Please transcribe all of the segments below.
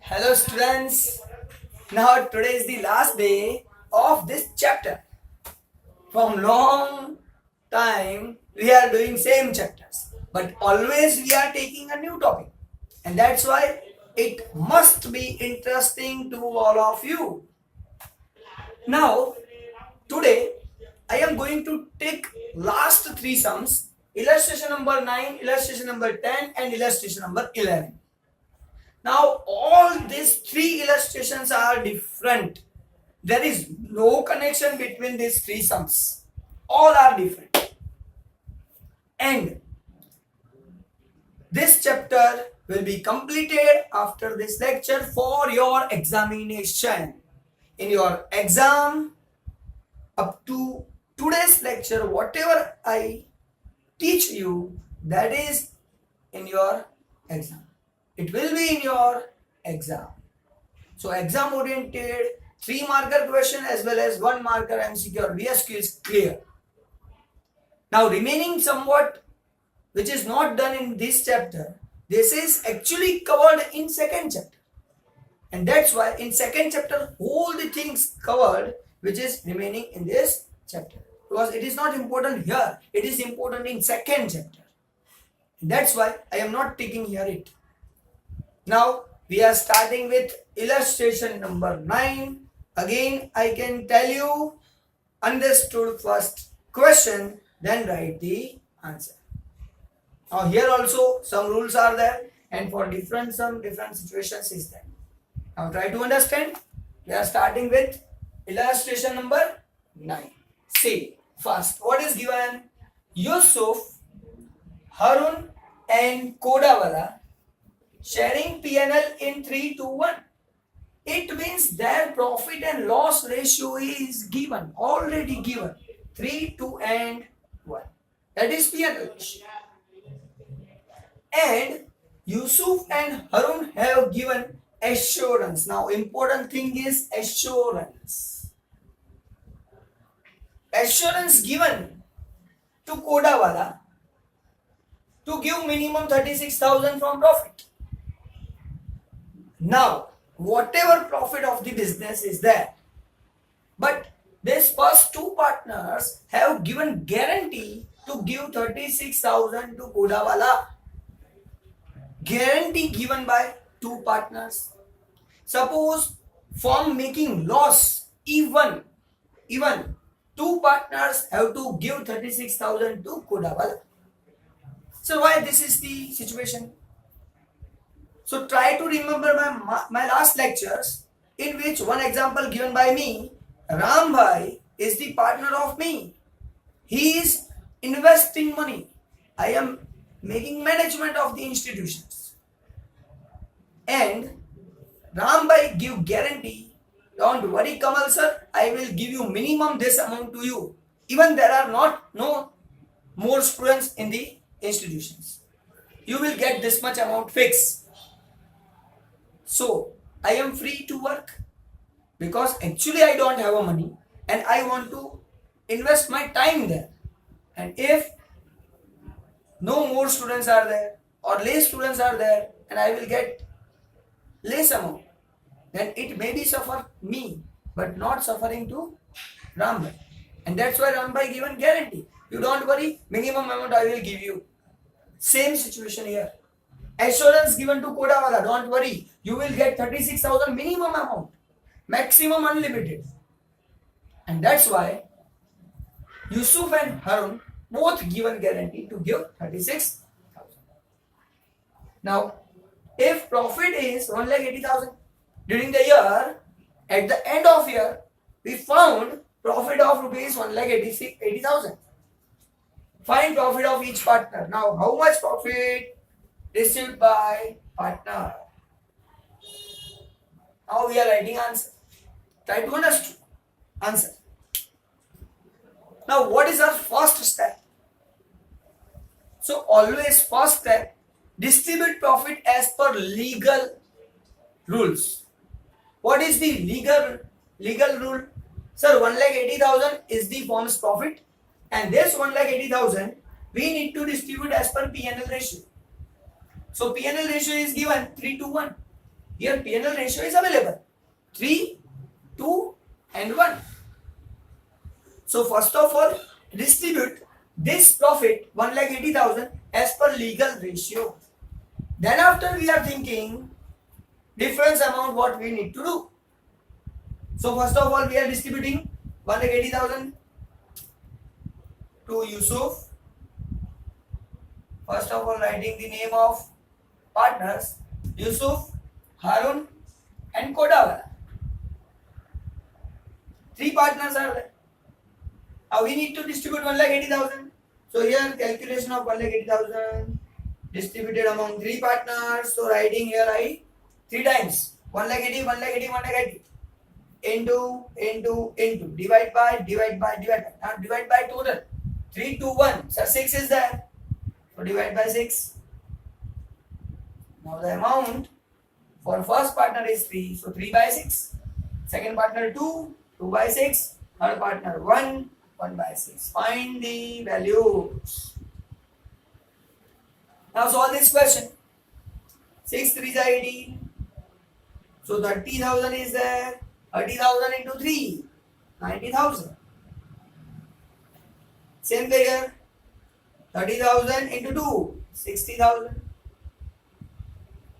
Hello students. Now today is the last day of this chapter. From long time we are doing same chapters, but always we are taking a new topic, and that's why it must be interesting to all of you. Now today I am going to take last three sums: illustration number 9, illustration number 10, and illustration number 11. Now all these three illustrations are different. There is no connection between these three sums. All are different. And this chapter will be completed after this lecture for your examination. In your exam, up to today's lecture, whatever I teach you, that is in your exam. It will be in your exam. So exam oriented 3 marker question as well as 1 marker MCQ or VSQ is clear. Now remaining somewhat which is not done in this chapter, this is actually covered in second chapter. And that's why in second chapter all the things covered which is remaining in this chapter. Because it is not important here, it is important in second chapter. And that's why I am not taking here it. Now we are starting with illustration number 9. Again I can tell you understood first question, then write the answer. Now here also some rules are there, and for different situations is there. Now try to understand. We are starting with illustration number 9. See first what is given: Yusuf, Harun and Kodawala sharing P&L in 3:1. It means their profit and loss ratio is given, already given, 3:1. That is P&L ratio. And Yusuf and Harun have given assurance. Now important thing is assurance. Assurance given to Kodawala to give minimum 36,000 from profit. Now, whatever profit of the business is there, but these first two partners have given guarantee to give 36,000 to Kodawala. Guarantee given by two partners. Suppose from making loss, even two partners have to give 36,000 to Kodawala. So why this is the situation? So try to remember my last lectures, in which one example given by me, Ram Bhai is the partner of me. He is investing money. I am making management of the institutions. And Ram Bhai give guarantee, don't worry Kamal sir, I will give you minimum this amount to you. Even there are no more students in the institutions. You will get this much amount fixed. So I am free to work because actually I don't have a money and I want to invest my time there. And if no more students are there or less students are there and I will get less amount, then it may be suffer me but not suffering to Rambhai. And that's why Rambhai given guarantee. You don't worry, minimum amount I will give you. Same situation here. Assurance given to Kodawala, don't worry, you will get 36,000 minimum amount, maximum unlimited. And that's why Yusuf and Harun both given guarantee to give 36,000. Now, if profit is 1,80,000 during the year, at the end of year, we found profit of rupees 1,80,000. Find profit of each partner. Now, how much profit received by partner? Now we are writing answer. Try to understand answer. Now what is our first step? So always first step, distribute profit as per legal rules. What is the legal rule? Sir, 1,80,000 is the firm's profit, and this 1,80,000 we need to distribute as per P&L ratio. So P&L ratio is given 3:1. Here P&L ratio is available. 3, 2 and 1. So first of all, distribute this profit 1,80,000 as per legal ratio. Then after we are thinking difference amount what we need to do. So first of all we are distributing 1,80,000 to Yusuf. First of all writing the name of partners Yusuf, Harun and Kodawala. 3 partners are there. Now we need to distribute 1,80,000. So here calculation of 1,80,000 distributed among 3 partners. So writing here I 3 times 1,80,000, 1,80,000, 1,80,000 into divide by. Now divide by total 3 to 1. So 6 is there. So divide by 6. Now the amount for first partner is 3. So 3 by 6. Second partner 2, 2 by 6. Third partner 1, 1 by 6. Find the values. Now solve this question. 6 3 is 80. So 30,000 is there. 30,000 into 3, 90,000. Same way here. 30,000 into 2, 60,000.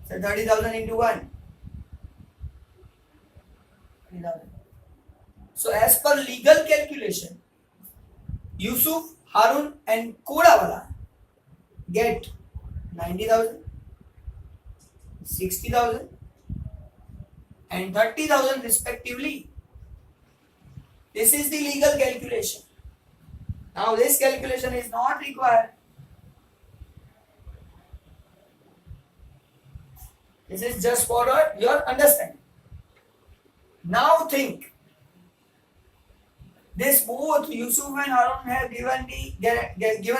So 30,000 into 1, 30,000. So as per legal calculation, Yusuf, Harun and Kodawala get 90,000, 60,000 and 30,000 respectively. This is the legal calculation. Now this calculation is not required. This is just for your understanding. Now think. This both Yusuf and Harun have given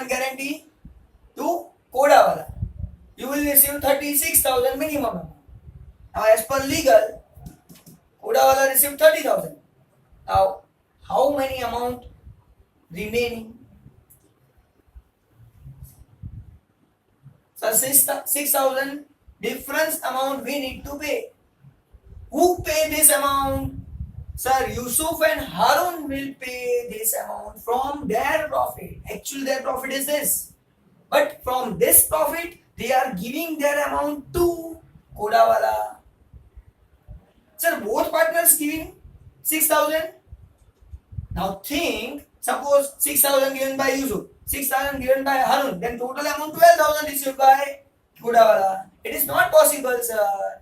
guarantee to Kodawala. You will receive 36,000 minimum. Now as per legal, Kodawala received 30,000. Now how many amount remaining? So 6,000 difference amount we need to pay. Who pay this amount? Sir, Yusuf and Harun will pay this amount from their profit. Actually their profit is this. But from this profit, they are giving their amount to Kodawala. Sir, both partners giving 6,000. Now think, suppose 6,000 given by Yusuf, 6,000 given by Harun, then total amount 12,000 received by Kodawala. It is not possible, sir.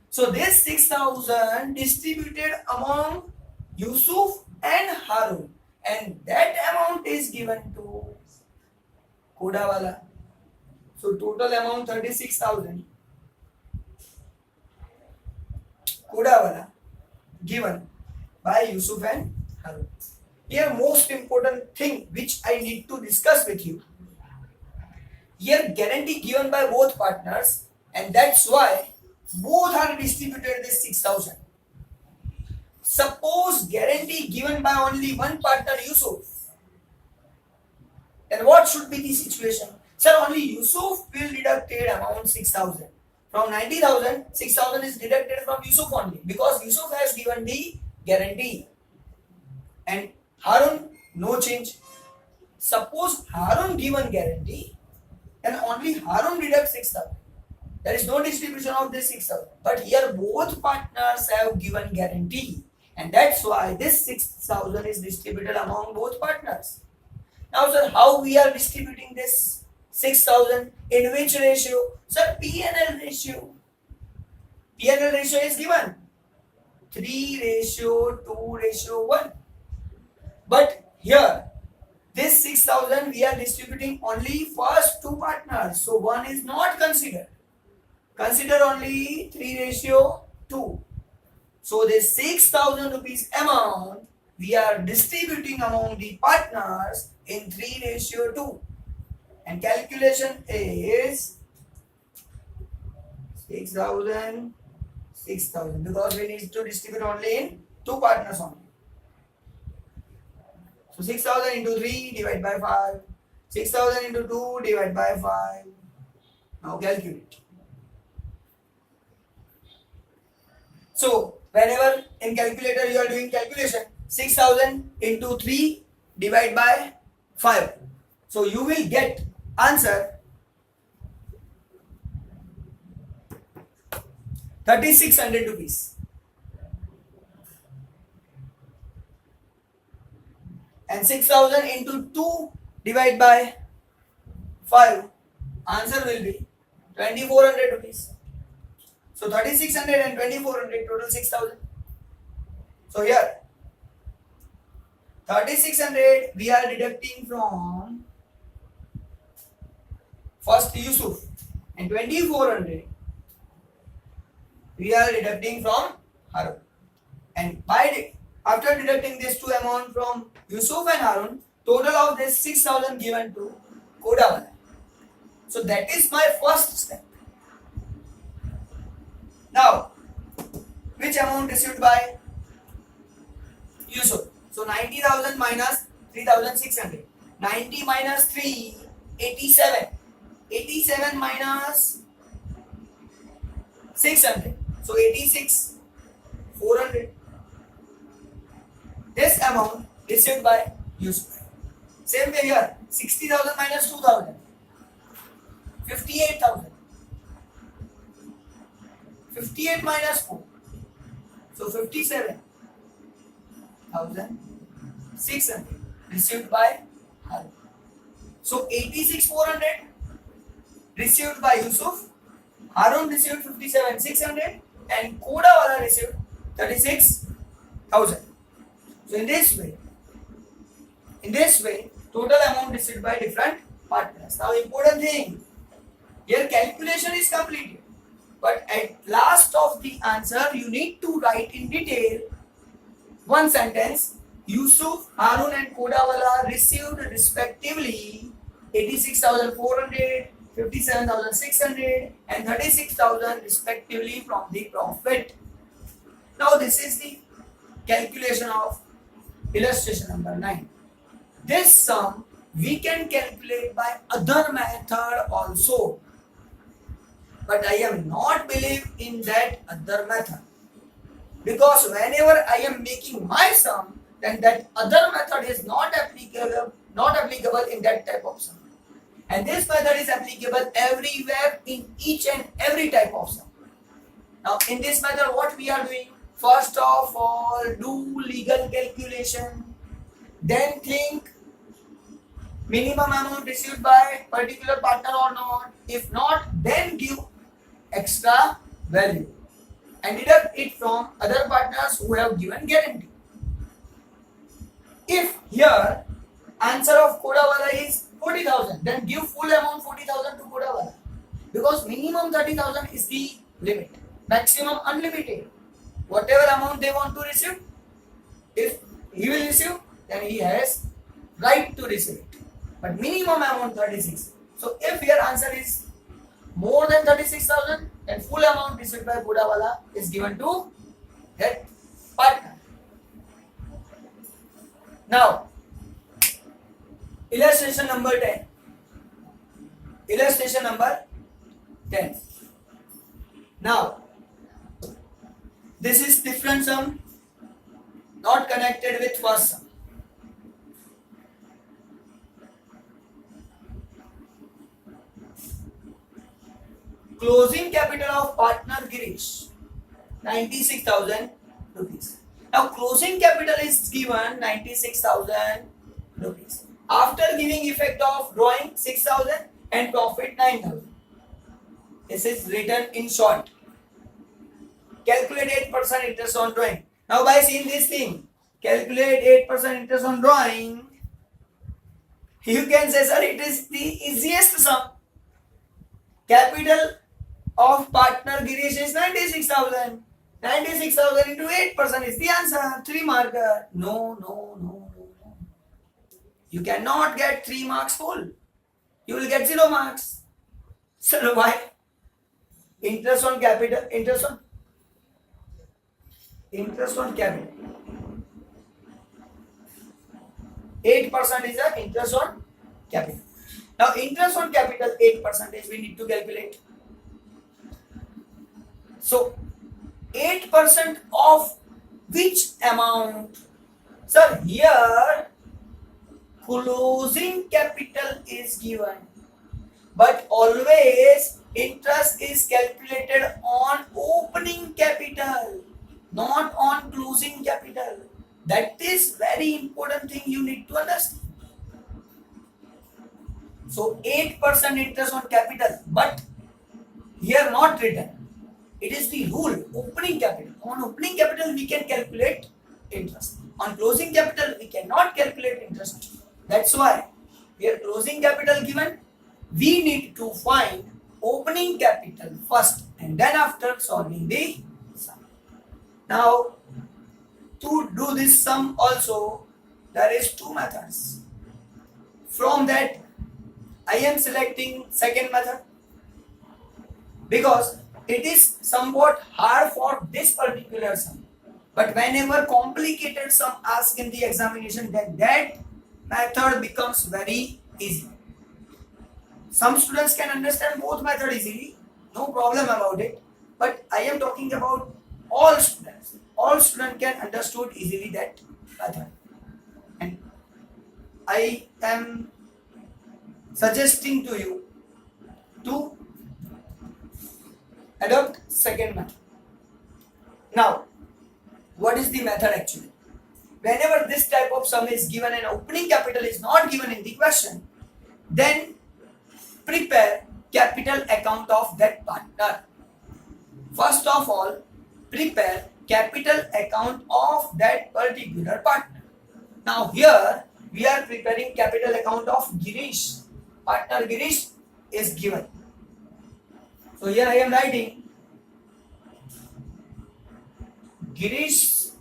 So this 6,000 distributed among Yusuf and Harun, and that amount is given to Kodawala. So total amount 36,000. Kodawala given by Yusuf and Harun. Here most important thing which I need to discuss with you. Here guarantee given by both partners, and that's why both are distributed this 6,000. Suppose guarantee given by only one partner Yusuf, then what should be the situation? Sir, only Yusuf will deduct amount 6,000. From 90,000, 6,000 is deducted from Yusuf only because Yusuf has given the guarantee. And Harun, no change. Suppose Harun given guarantee, then only Harun deducts 6,000. There is no distribution of this 6,000. But here both partners have given guarantee. And that's why this 6,000 is distributed among both partners. Now sir, how we are distributing this 6,000? In which ratio? Sir, P&L ratio. P&L ratio is given 3:2:1. But here, this 6,000 we are distributing only first 2 partners. So 1 is not considered. Consider only 3:2. So this 6,000 rupees amount we are distributing among the partners in 3:2. And calculation is 6,000, 6,000 because we need to distribute only in 2 partners only. So 6,000 into 3 divide by 5. 6,000 into 2 divide by 5. Now calculate. So whenever in calculator you are doing calculation, 6000 into 3 divide by 5. So you will get answer 3600 rupees. And 6000 into 2 divide by 5. Answer will be 2400 rupees. So 3600 and 2400 total 6000. So here 3600 we are deducting from first Yusuf, and 2400 we are deducting from Harun. And after deducting these two amount from Yusuf and Harun, total of this 6000 given to Kodawala. So that is my first step. Now, which amount received by Yusuf? So 90,000 minus 3,600. 90 minus 3, 87. 87 minus 600. So 86, 400. This amount received by Yusuf. Same way here, 60,000 minus 2,000. 58,000. 58 minus 4. So 57,600 received by Harun. So 86,400 received by Yusuf. Harun received 57,600 and Kodawala received 36,000. So in this way, total amount received by different partners. Now important thing, here calculation is completed, but at last of the answer you need to write in detail one sentence. Yusuf, Harun and Kodawala received respectively 86,400, 57,600 and 36,000 respectively from the profit. Now this is the calculation of illustration number 9. This sum we can calculate by other method also, but I am not believe in that other method, because whenever I am making my sum, then that other method is not applicable in that type of sum, and this method is applicable everywhere in each and every type of sum. Now in this method what we are doing, first of all do legal calculation, then think minimum amount received by particular partner or not. If not, then give extra value and deduct it from other partners who have given guarantee. If here answer of Kodawala is 40,000, then give full amount 40,000 to Kodawala, because minimum 30,000 is the limit, maximum unlimited. Whatever amount they want to receive, if he will receive, then he has right to receive it. But minimum amount 36. So if your answer is more than 36,000, then full amount received by Kodawala is given to that partner. Now, illustration number 10. Illustration number 10. Now, this is different sum, not connected with first sum. Closing capital of partner Girish, 96,000 rupees. Now closing capital is given 96,000 rupees. After giving effect of drawing 6,000 and profit 9,000. This is written in short. Calculate 8% interest on drawing. Now by seeing this thing, calculate 8% interest on drawing, you can say, sir, it is the easiest sum. Capital of partner Girish is 96,000. 96,000 into 8% is the answer. 3 marker. No. You cannot get 3 marks full. You will get 0 marks. So why? Interest on capital. Interest on capital. 8% is the interest on capital. Now interest on capital 8% we need to calculate. So 8% of which amount? Sir, here closing capital is given, but always interest is calculated on opening capital, not on closing capital. That is very important thing you need to understand. So 8% interest on capital, but here not written. It is the rule, opening capital. On opening capital we can calculate interest. On closing capital we cannot calculate interest. That's why here closing capital given, we need to find opening capital first and then after solving the sum. Now to do this sum also there is two methods. From that I am selecting second method because it is somewhat hard for this particular sum. But whenever complicated sum asked in the examination, then that method becomes very easy. Some students can understand both methods easily, no problem about it. But I am talking about all students. All students can understood easily that method. And I am suggesting to you to adopt second method. Now, what is the method actually? Whenever this type of sum is given and opening capital is not given in the question, then prepare capital account of that partner. First of all, prepare capital account of that particular partner. Now here we are preparing capital account of Girish. Partner Girish is given. So here I am writing Girish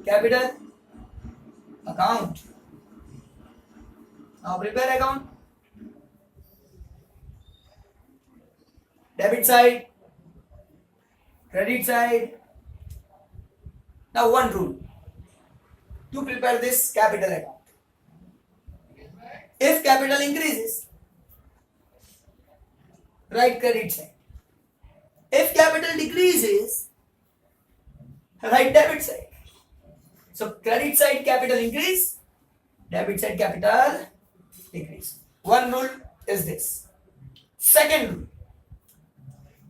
capital account. Now prepare account. Debit side, credit side. Now one rule to prepare this capital account. If capital increases, write credit side. If capital decreases, write debit side. So credit side capital increase, debit side capital decrease. One rule is this. Second rule.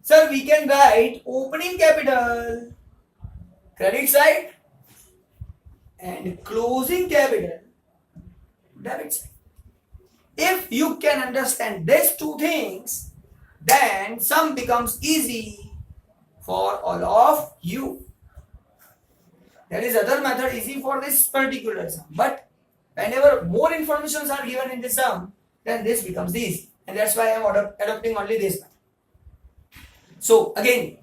Sir, we can write opening capital, credit side, and closing capital, debit side. If you can understand these two things, then sum becomes easy for all of you. There is other method easy for this particular sum, but whenever more informations are given in the sum, then this becomes easy, and that's why I am adopting only this method. So again,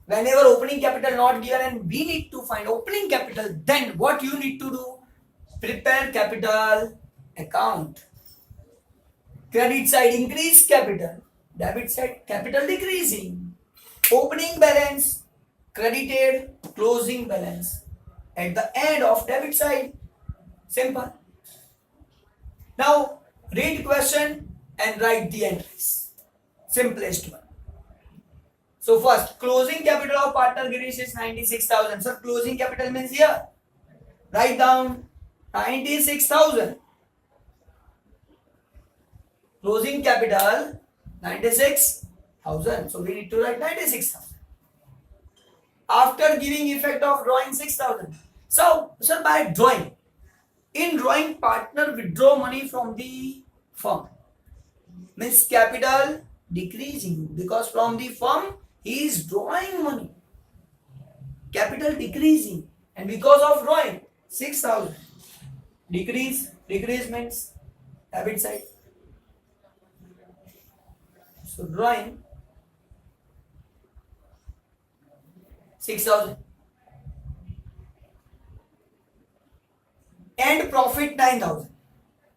whenever opening capital not given and we need to find opening capital, then what you need to do? Prepare capital account. Credit side increase capital, debit side capital decreasing. Opening balance credited, closing balance at the end of debit side. Simple. Now read question and write the entries. Simplest one. So first, closing capital of partner Girish is 96,000. So closing capital means here. Write down 96,000. Closing capital 96,000. So we need to write 96,000. After giving effect of drawing 6,000. So by drawing, in drawing partner withdraw money from the firm. Means capital decreasing because from the firm he is drawing money. Capital decreasing, and because of drawing 6,000. Decrease means debit side. So drawing 6,000 and profit 9,000.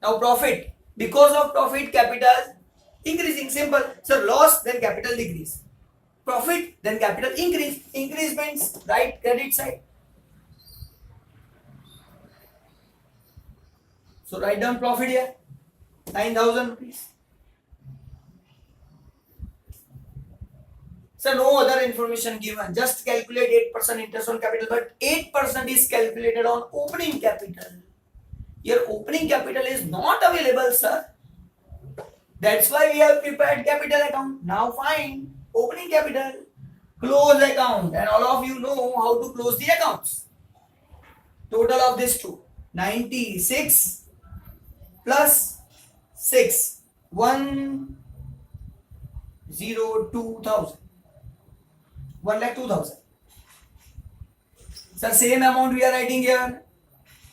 Now profit, because of profit capital increasing, simple. So loss then capital decrease. Profit then capital increase. Increase means right credit side. So write down profit here 9,000 rupees. So no other information given. Just calculate 8% interest on capital, but 8% is calculated on opening capital. Your opening capital is not available, sir. That's why we have prepared capital account. Now find opening capital, close account, and all of you know how to close the accounts. Total of this two, 96 plus 6, 102,000. 1,02,000. So same amount we are writing here,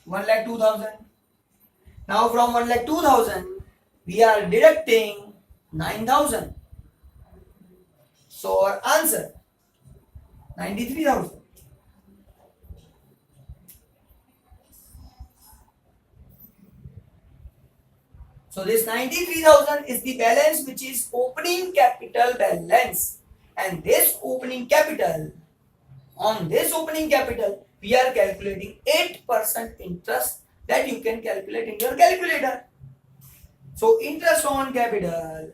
1,02,000. Now from 1,02,000 we are deducting 9,000. So our answer 93,000. So this 93,000 is the balance which is opening capital balance, and this opening capital, on this opening capital we are calculating 8% interest that you can calculate in your calculator. So interest on capital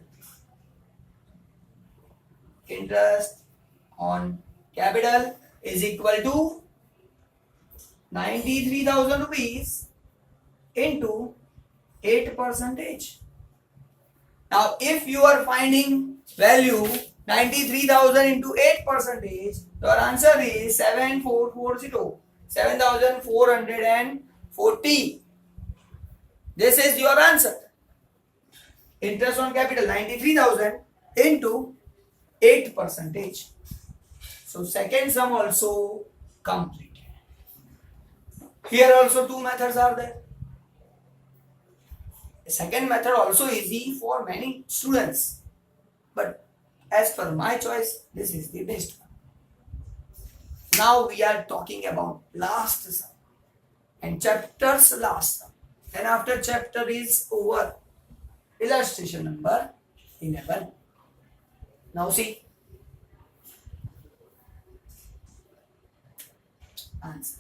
is equal to 93,000 rupees into 8%. Now if you are finding value 93,000 into 8%, your answer is 7,440, 7,440. This is your answer. Interest on capital 93,000 into 8%. So second sum also completed. Here also two methods are there. The second method also easy for many students, but as per my choice, this is the best one. Now we are talking about last sum and chapter's last sum. And after chapter is over, illustration number 11. Now see, answer.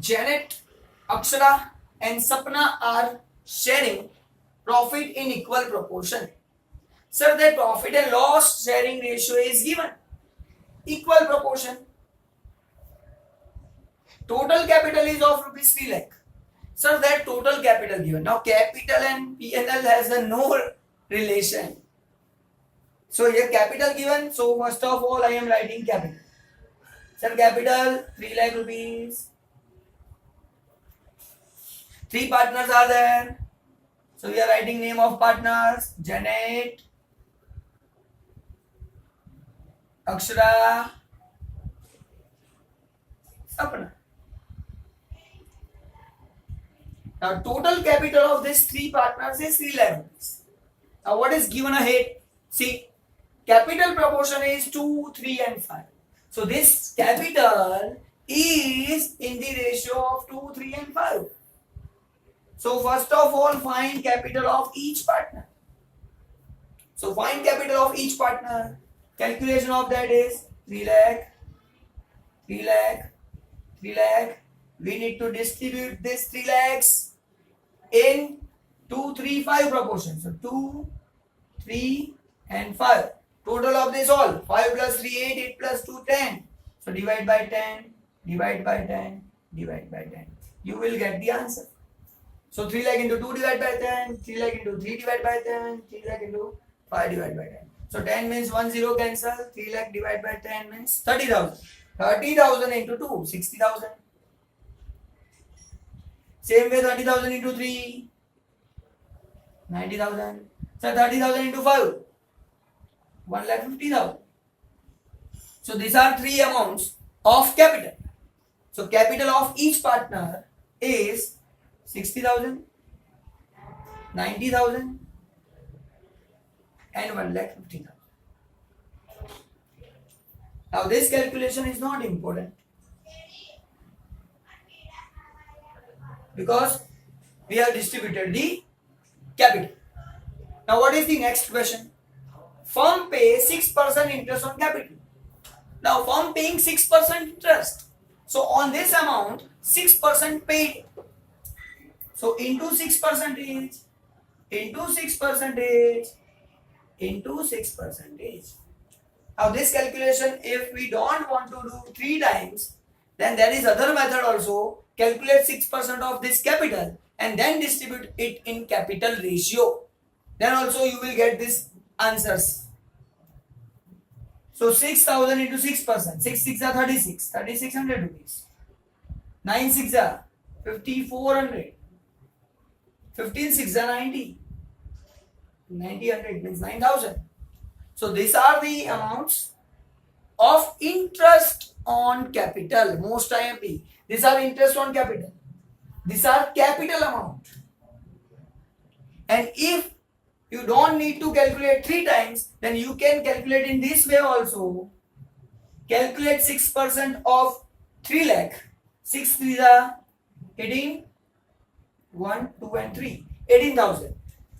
Janet, Akshara and Sapna are sharing profit in equal proportion. Sir, the profit and loss sharing ratio is given. Equal proportion. Total capital is of rupees 3 lakh. Sir, that total capital given. Now capital and P&L has no relation. So here capital given. So first of all I am writing capital. Sir, capital 3 lakh rupees. 3 partners are there. So we are writing name of partners, Janet, Akshara, Sapna. Now total capital of these 3 partners is 3 lakh rupees. Now what is given ahead? See, capital proportion is 2, 3 and 5. So this capital is in the ratio of 2, 3 and 5. So first of all find capital of each partner. So find capital of each partner. Calculation of that is 3 lakh, 3 lakh, 3 lakh. We need to distribute this 3 lakhs in 2, 3, 5 proportion. So 2, 3 and 5. Total of this all 5 plus 3 8, 8 plus 2 10. So divide by 10, divide by 10, divide by 10. You will get the answer. So 3 lakh into 2 divided by 10, 3 lakh into 3 divided by 10, 3 lakh into 5 divided by 10. So 10 means 1 0 cancel, 3 lakh divided by 10 means 30,000. 30,000 into 2, 60,000. Same way 30,000 into 3, 90,000. So 30,000 into 5, 1,50,000. So these are 3 amounts of capital. So capital of each partner is 60,000, 90,000 and 1,50,000. Now this calculation is not important because we have distributed the capital. Now what is the next question? Firm pays 6% interest on capital. Now firm paying 6% interest. So on this amount 6% paid. So into 6%, into 6%. Now this calculation, if we don't want to do 3 times, then there is other method also. Calculate 6% of this capital and then distribute it in capital ratio. Then also you will get these answers. So 6,000 into 6%. 6 6 are 36. 3,600 rupees. 9 6 are 5,400. 15 6 are 90. 90 means 9,000. So these are the amounts of interest on capital. Most IMP. These are interest on capital. These are capital amount. And if you don't need to calculate 3 times, then you can calculate in this way also. Calculate 6% of 3 lakh. 6 3 are 18. 1, 2 and 3. 18,000.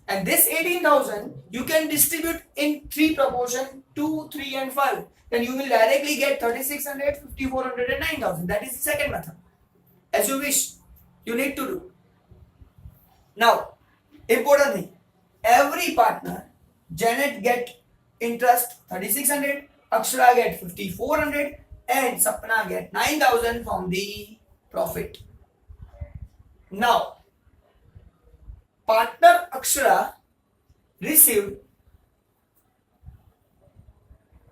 And this 18,000 you can distribute in 3 proportion, 2, 3 and 5. Then you will directly get 3,600, 5,400 and 9,000. That is the second method. As you wish, you need to do. Now, important thing. Every partner, Janet get interest 3,600, Akshara get 5,400 and Sapna get 9,000 from the profit. Now, partner Akshara received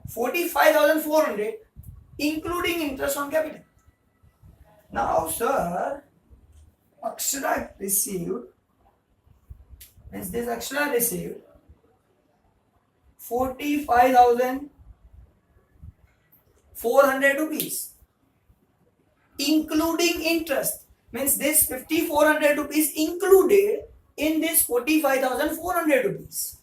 45,400 including interest on capital. Now, sir, Akshara received, means this Akshara received 45,400 rupees including interest. Means this 5,400 rupees included in this 45,400 rupees.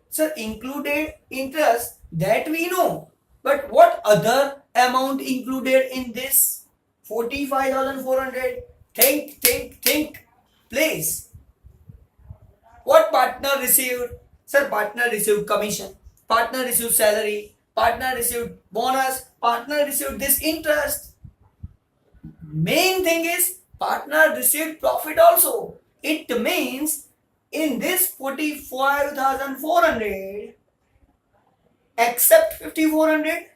Sir, included interest, that we know. But what other amount included in this 45,400? Think. Please. What partner received? Sir, partner received commission. Partner received salary. Partner received bonus. Partner received this interest. Main thing is partner received profit also. It means in this 45,400 except 5,400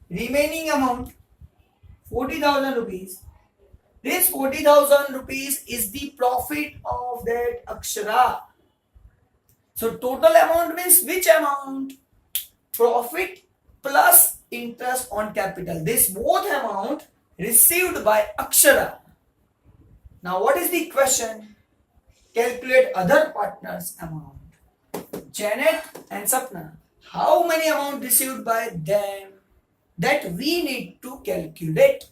remaining amount 40,000 rupees. This 40,000 rupees is the profit of that Akshara. So total amount means which amount? Profit plus interest on capital. This both amount received by Akshara. Now what is the question? Calculate other partners' amount. Janet and Sapna. How many amount received by them? That we need to calculate.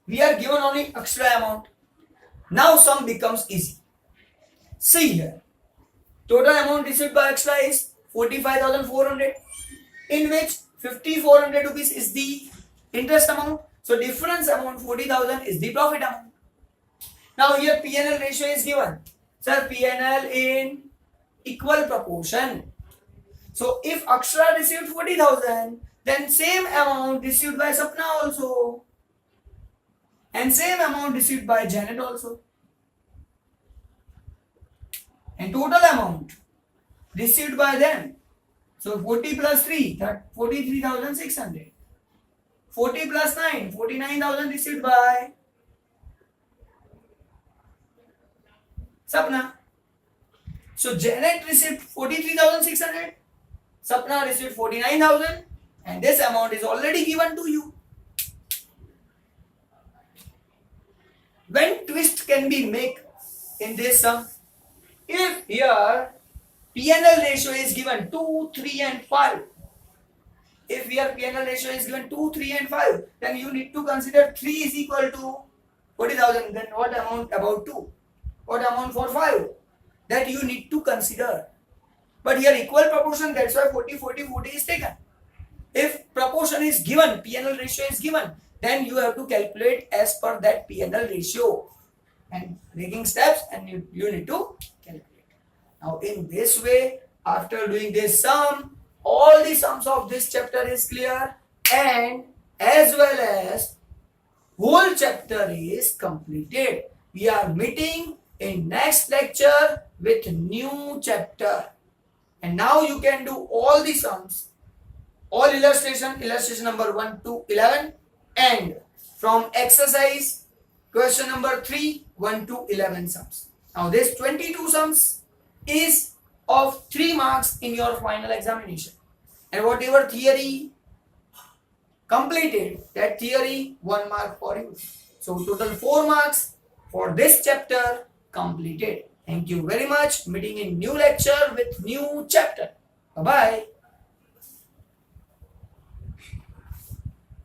We are given only Akshara amount. Now sum becomes easy. See here. Total amount received by Akshara is 45,400, in which 5,400 rupees is the interest amount. So difference amount 40,000 is the profit amount. Now here P&L ratio is given. Sir, P&L in equal proportion. So if Akshara received 40,000, then same amount received by Sapna also. And same amount received by Janet also. And total amount received by them. So 40 plus 3, 43,600. 40 plus 9, 49,000 received by Sapna. So Janet received 43,600. Sapna received 49,000. And this amount is already given to you. When twist can be made in this sum? If here P&L ratio is given 2, 3 and 5. If here P&L ratio is given 2, 3 and 5, then you need to consider 3 is equal to 40,000. Then what amount about 2? What amount for 5? That you need to consider. But here equal proportion, that's why 40, 40, 40 is taken. If proportion is given, P&L ratio is given, then you have to calculate as per that P&L ratio. And taking steps, and you need to calculate. Now in this way, after doing this sum, all the sums of this chapter is clear, and as well as whole chapter is completed. We are meeting in next lecture with new chapter. And now you can do all the sums, all illustration number 1 to 11, and from exercise question number 3, 1 to 11 sums. Now this 22 sums is of 3 marks in your final examination, and whatever theory completed, that theory 1 mark for you. So total 4 marks for this chapter completed. Thank you very much. Meeting in new lecture with new chapter. Bye bye.